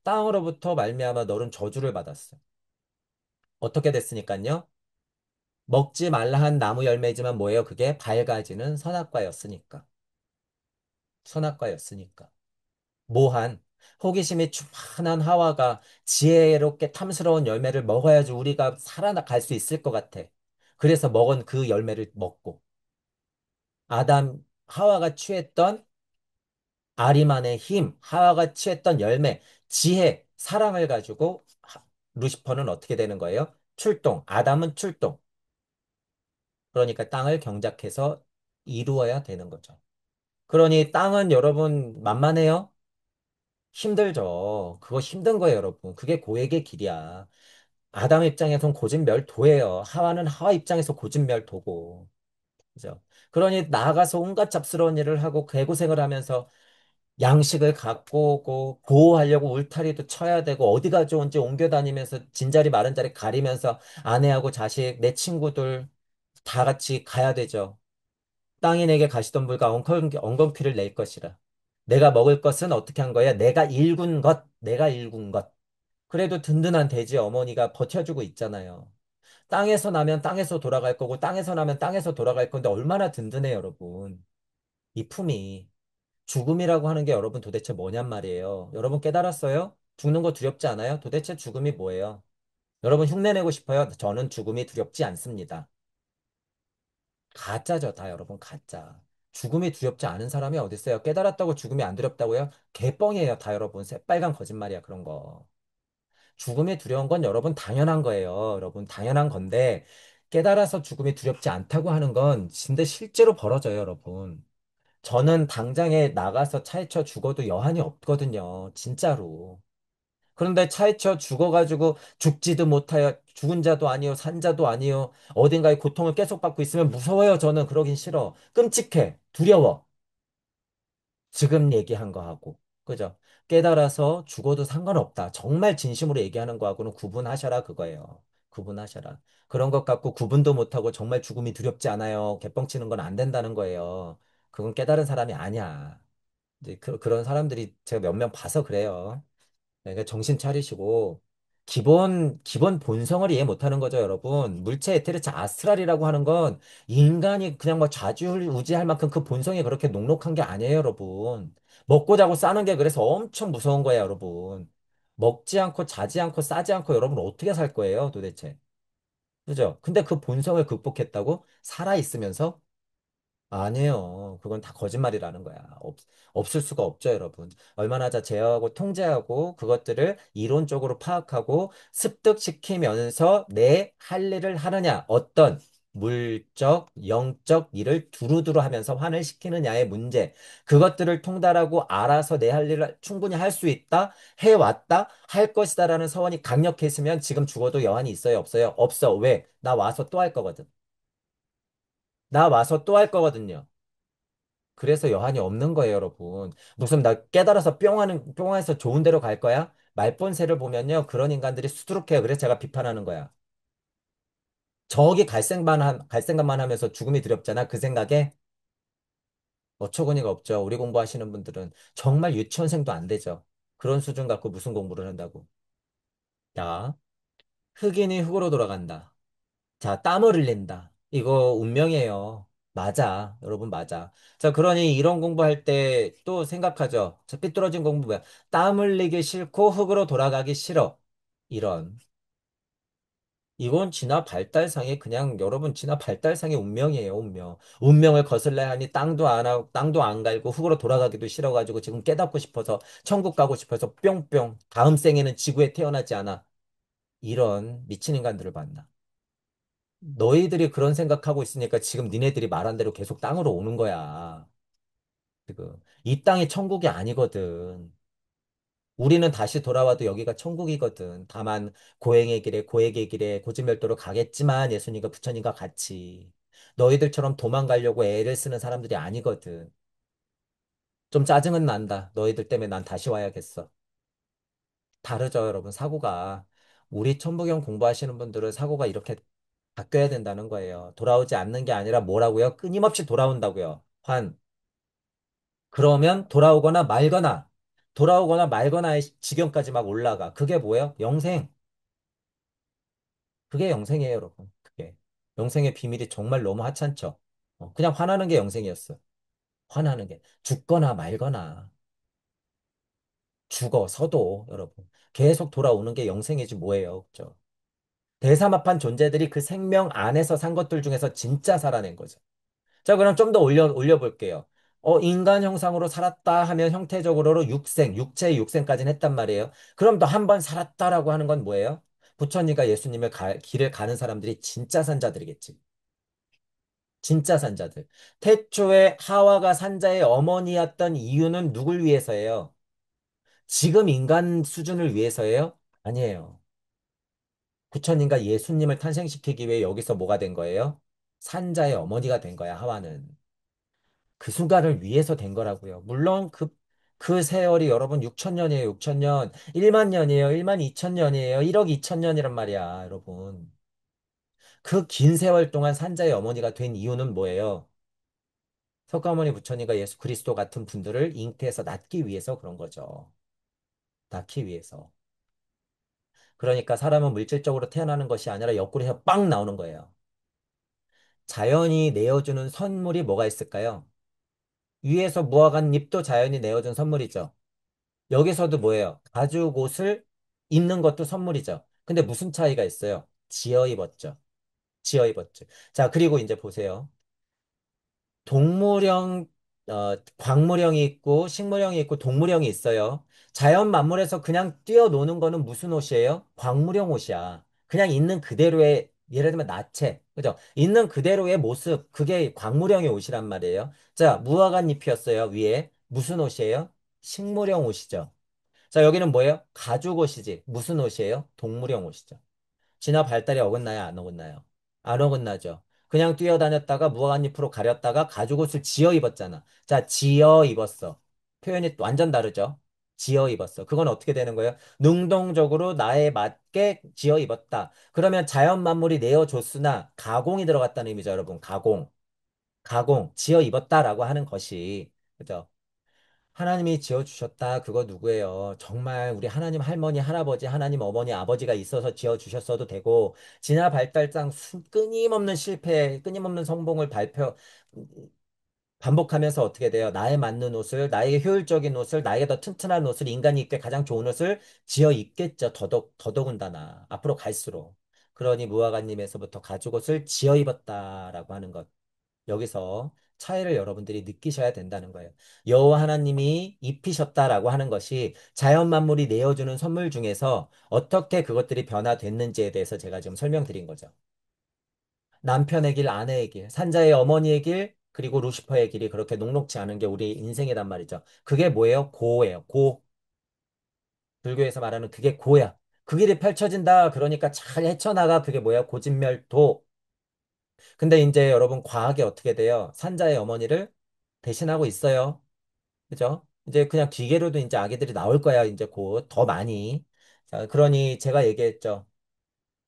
땅으로부터 말미암아 너는 저주를 받았어. 어떻게 됐으니까요? 먹지 말라 한 나무 열매지만 뭐예요? 그게 밝아지는 선악과였으니까. 선악과였으니까. 모한 호기심이 충만한 하와가 지혜롭게 탐스러운 열매를 먹어야지 우리가 살아갈 수 있을 것 같아. 그래서 먹은 그 열매를 먹고 하와가 취했던 아리만의 힘, 하와가 취했던 열매, 지혜, 사랑을 가지고 루시퍼는 어떻게 되는 거예요? 출동. 아담은 출동. 그러니까 땅을 경작해서 이루어야 되는 거죠. 그러니 땅은 여러분 만만해요? 힘들죠. 그거 힘든 거예요, 여러분. 그게 고액의 길이야. 아담 입장에선 고진멸도예요. 하와는 하와 입장에서 고진멸도고. 그죠? 그러니 나아가서 온갖 잡스러운 일을 하고 개고생을 하면서 양식을 갖고 오고 보호하려고 울타리도 쳐야 되고 어디가 좋은지 옮겨 다니면서 진자리 마른 자리 가리면서 아내하고 자식, 내 친구들 다 같이 가야 되죠. 땅이 내게 가시던 불과 엉겅퀴를 낼 것이라. 내가 먹을 것은 어떻게 한 거야? 내가 일군 것, 내가 일군 것. 그래도 든든한 돼지 어머니가 버텨주고 있잖아요. 땅에서 나면 땅에서 돌아갈 거고 땅에서 나면 땅에서 돌아갈 건데 얼마나 든든해요, 여러분. 이 품이. 죽음이라고 하는 게 여러분 도대체 뭐냔 말이에요. 여러분 깨달았어요? 죽는 거 두렵지 않아요? 도대체 죽음이 뭐예요? 여러분 흉내내고 싶어요? 저는 죽음이 두렵지 않습니다. 가짜죠, 다 여러분, 가짜. 죽음이 두렵지 않은 사람이 어디 있어요? 깨달았다고 죽음이 안 두렵다고요? 개뻥이에요, 다 여러분. 새빨간 거짓말이야, 그런 거. 죽음이 두려운 건 여러분 당연한 거예요. 여러분 당연한 건데 깨달아서 죽음이 두렵지 않다고 하는 건 진짜 실제로 벌어져요, 여러분. 저는 당장에 나가서 차에 쳐 죽어도 여한이 없거든요. 진짜로. 그런데 차에 쳐 죽어가지고 죽지도 못하여 죽은 자도 아니요, 산 자도 아니요, 어딘가에 고통을 계속 받고 있으면 무서워요. 저는 그러긴 싫어. 끔찍해. 두려워. 지금 얘기한 거하고. 그죠? 깨달아서 죽어도 상관없다. 정말 진심으로 얘기하는 거하고는 구분하셔라 그거예요. 구분하셔라. 그런 것 갖고 구분도 못하고 정말 죽음이 두렵지 않아요. 개뻥치는 건 안 된다는 거예요. 그건 깨달은 사람이 아니야. 이제 그런 사람들이 제가 몇 명 봐서 그래요. 그러니까 정신 차리시고 기본 본성을 이해 못하는 거죠, 여러분. 물체 에테르차 아스트랄이라고 하는 건 인간이 그냥 뭐 좌지우지할 만큼 그 본성이 그렇게 녹록한 게 아니에요, 여러분. 먹고 자고 싸는 게 그래서 엄청 무서운 거예요, 여러분. 먹지 않고 자지 않고 싸지 않고 여러분 어떻게 살 거예요, 도대체? 그죠? 근데 그 본성을 극복했다고 살아 있으면서 아니에요. 그건 다 거짓말이라는 거야. 없을 수가 없죠, 여러분. 얼마나 자 제어하고 통제하고 그것들을 이론적으로 파악하고 습득시키면서 내 할 일을 하느냐. 어떤 물적, 영적 일을 두루두루 하면서 환을 시키느냐의 문제. 그것들을 통달하고 알아서 내 할 일을 충분히 할 수 있다, 해왔다, 할 것이다라는 서원이 강력했으면 지금 죽어도 여한이 있어요, 없어요? 없어. 왜? 나 와서 또 할 거거든. 나 와서 또 할 거거든요. 그래서 여한이 없는 거예요, 여러분. 무슨 나 깨달아서 뿅해서 좋은 데로 갈 거야? 말본세를 보면요. 그런 인간들이 수두룩해요. 그래서 제가 비판하는 거야. 저기 갈생각만 하면서 죽음이 두렵잖아. 그 생각에 어처구니가 없죠. 우리 공부하시는 분들은 정말 유치원생도 안 되죠. 그런 수준 갖고 무슨 공부를 한다고. 야, 흑인이 흑으로 돌아간다. 자, 땀을 흘린다. 이거 운명이에요. 맞아. 여러분, 맞아. 자, 그러니 이런 공부할 때 또 생각하죠. 저 삐뚤어진 공부 뭐야? 땀 흘리기 싫고 흙으로 돌아가기 싫어. 이런. 이건 진화 발달상의 그냥 여러분 진화 발달상의 운명이에요, 운명. 운명을 거슬러야 하니 땅도 안 하고 땅도 안 갈고 흙으로 돌아가기도 싫어가지고 지금 깨닫고 싶어서 천국 가고 싶어서 뿅뿅. 다음 생에는 지구에 태어나지 않아. 이런 미친 인간들을 만나. 너희들이 그런 생각하고 있으니까 지금 니네들이 말한 대로 계속 땅으로 오는 거야. 지금. 이 땅이 천국이 아니거든. 우리는 다시 돌아와도 여기가 천국이거든. 다만 고행의 길에 고액의 길에 고진멸도로 가겠지만 예수님과 부처님과 같이. 너희들처럼 도망가려고 애를 쓰는 사람들이 아니거든. 좀 짜증은 난다. 너희들 때문에 난 다시 와야겠어. 다르죠, 여러분. 사고가. 우리 천부경 공부하시는 분들은 사고가 이렇게 바뀌어야 된다는 거예요. 돌아오지 않는 게 아니라 뭐라고요? 끊임없이 돌아온다고요. 그러면 돌아오거나 말거나의 지경까지 막 올라가. 그게 뭐예요? 영생. 그게 영생이에요, 여러분. 그게. 영생의 비밀이 정말 너무 하찮죠. 그냥 화나는 게 영생이었어. 화나는 게. 죽거나 말거나. 죽어서도, 여러분. 계속 돌아오는 게 영생이지 뭐예요. 그죠? 대사마판 존재들이 그 생명 안에서 산 것들 중에서 진짜 살아낸 거죠. 자, 그럼 좀 더 올려볼게요. 인간 형상으로 살았다 하면 형태적으로 육체의 육생까지는 했단 말이에요. 그럼 또 한 번 살았다라고 하는 건 뭐예요? 부처님과 예수님의 길을 가는 사람들이 진짜 산자들이겠지. 진짜 산자들. 태초에 하와가 산자의 어머니였던 이유는 누굴 위해서예요? 지금 인간 수준을 위해서예요? 아니에요. 부처님과 예수님을 탄생시키기 위해 여기서 뭐가 된 거예요? 산자의 어머니가 된 거야, 하와는. 그 순간을 위해서 된 거라고요. 물론 그 세월이 여러분 6천 년이에요, 6천 년. 1만 년이에요, 1만 2천 년이에요, 1억 2천 년이란 말이야, 여러분. 그 긴 세월 동안 산자의 어머니가 된 이유는 뭐예요? 석가모니 부처님과 예수 그리스도 같은 분들을 잉태해서 낳기 위해서 그런 거죠. 낳기 위해서. 그러니까 사람은 물질적으로 태어나는 것이 아니라 옆구리에서 빵 나오는 거예요. 자연이 내어주는 선물이 뭐가 있을까요? 위에서 무화과 잎도 자연이 내어준 선물이죠. 여기서도 뭐예요? 가죽 옷을 입는 것도 선물이죠. 근데 무슨 차이가 있어요? 지어 입었죠. 지어 입었죠. 자, 그리고 이제 보세요. 동물형, 광물형이 있고 식물형이 있고 동물형이 있어요. 자연 만물에서 그냥 뛰어노는 거는 무슨 옷이에요? 광물형 옷이야. 그냥 있는 그대로의, 예를 들면 나체, 그죠? 있는 그대로의 모습, 그게 광물형의 옷이란 말이에요. 자, 무화과 잎이었어요, 위에. 무슨 옷이에요? 식물형 옷이죠. 자, 여기는 뭐예요? 가죽 옷이지. 무슨 옷이에요? 동물형 옷이죠. 진화 발달이 어긋나요? 안 어긋나요? 안 어긋나죠. 그냥 뛰어다녔다가 무화과잎으로 가렸다가 가죽옷을 지어 입었잖아. 자, 지어 입었어. 표현이 완전 다르죠. 지어 입었어. 그건 어떻게 되는 거예요? 능동적으로 나에 맞게 지어 입었다. 그러면 자연 만물이 내어줬으나 가공이 들어갔다는 의미죠, 여러분. 가공. 가공. 지어 입었다라고 하는 것이. 그죠? 하나님이 지어주셨다. 그거 누구예요? 정말 우리 하나님 할머니, 할아버지, 하나님 어머니, 아버지가 있어서 지어주셨어도 되고, 진화 발달상 끊임없는 실패, 끊임없는 성공을 반복하면서 어떻게 돼요? 나에 맞는 옷을, 나에게 효율적인 옷을, 나에게 더 튼튼한 옷을, 인간이 입기 가장 좋은 옷을 지어 입겠죠. 더더군다나. 앞으로 갈수록. 그러니 무화과님에서부터 가죽옷을 지어 입었다라고 하는 것. 여기서 차이를 여러분들이 느끼셔야 된다는 거예요. 여호와 하나님이 입히셨다라고 하는 것이 자연 만물이 내어주는 선물 중에서 어떻게 그것들이 변화됐는지에 대해서 제가 지금 설명드린 거죠. 남편의 길, 아내의 길, 산자의 어머니의 길, 그리고 루시퍼의 길이 그렇게 녹록지 않은 게 우리 인생이란 말이죠. 그게 뭐예요? 고예요. 고. 불교에서 말하는 그게 고야. 그 길이 펼쳐진다. 그러니까 잘 헤쳐나가. 그게 뭐야? 고진멸도. 근데 이제 여러분 과학이 어떻게 돼요? 산자의 어머니를 대신하고 있어요. 그죠? 이제 그냥 기계로도 이제 아기들이 나올 거야. 이제 곧 더 많이. 자, 그러니 제가 얘기했죠.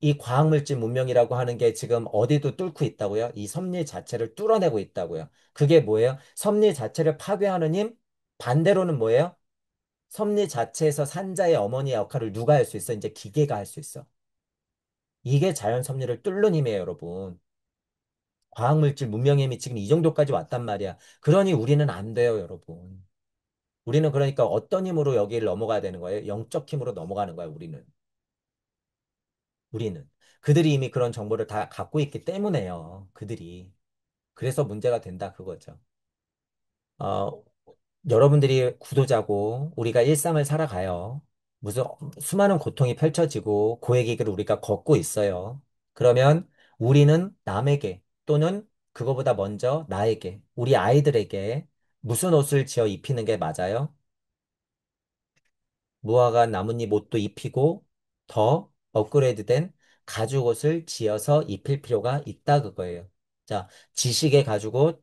이 과학물질 문명이라고 하는 게 지금 어디도 뚫고 있다고요? 이 섭리 자체를 뚫어내고 있다고요. 그게 뭐예요? 섭리 자체를 파괴하는 힘? 반대로는 뭐예요? 섭리 자체에서 산자의 어머니의 역할을 누가 할 수 있어? 이제 기계가 할 수 있어. 이게 자연 섭리를 뚫는 힘이에요, 여러분. 과학물질 문명의 힘이 지금 이 정도까지 왔단 말이야. 그러니 우리는 안 돼요, 여러분. 우리는 그러니까 어떤 힘으로 여기를 넘어가야 되는 거예요? 영적 힘으로 넘어가는 거예요, 우리는. 우리는. 그들이 이미 그런 정보를 다 갖고 있기 때문에요. 그들이. 그래서 문제가 된다, 그거죠. 어, 여러분들이 구도자고 우리가 일상을 살아가요. 무슨 수많은 고통이 펼쳐지고 고의 길을 우리가 걷고 있어요. 그러면 우리는 남에게 또는 그거보다 먼저 나에게, 우리 아이들에게 무슨 옷을 지어 입히는 게 맞아요? 무화과 나뭇잎 옷도 입히고 더 업그레이드된 가죽옷을 지어서 입힐 필요가 있다 그거예요. 자, 지식의 가죽옷,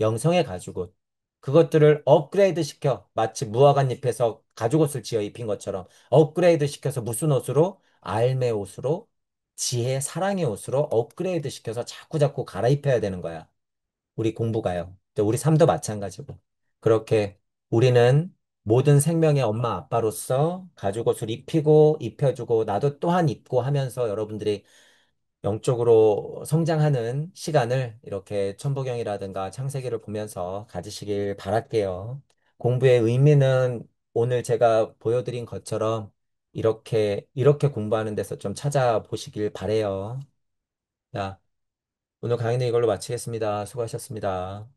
영성의 가죽옷. 그것들을 업그레이드 시켜 마치 무화과잎에서 가죽옷을 지어 입힌 것처럼 업그레이드 시켜서 무슨 옷으로? 알매 옷으로, 지혜, 사랑의 옷으로 업그레이드 시켜서 자꾸자꾸 갈아입혀야 되는 거야. 우리 공부가요. 우리 삶도 마찬가지고. 그렇게 우리는 모든 생명의 엄마, 아빠로서 가죽옷을 입히고, 입혀주고, 나도 또한 입고 하면서 여러분들이 영적으로 성장하는 시간을 이렇게 천부경이라든가 창세기를 보면서 가지시길 바랄게요. 공부의 의미는 오늘 제가 보여드린 것처럼 이렇게 공부하는 데서 좀 찾아보시길 바래요. 자, 오늘 강의는 이걸로 마치겠습니다. 수고하셨습니다.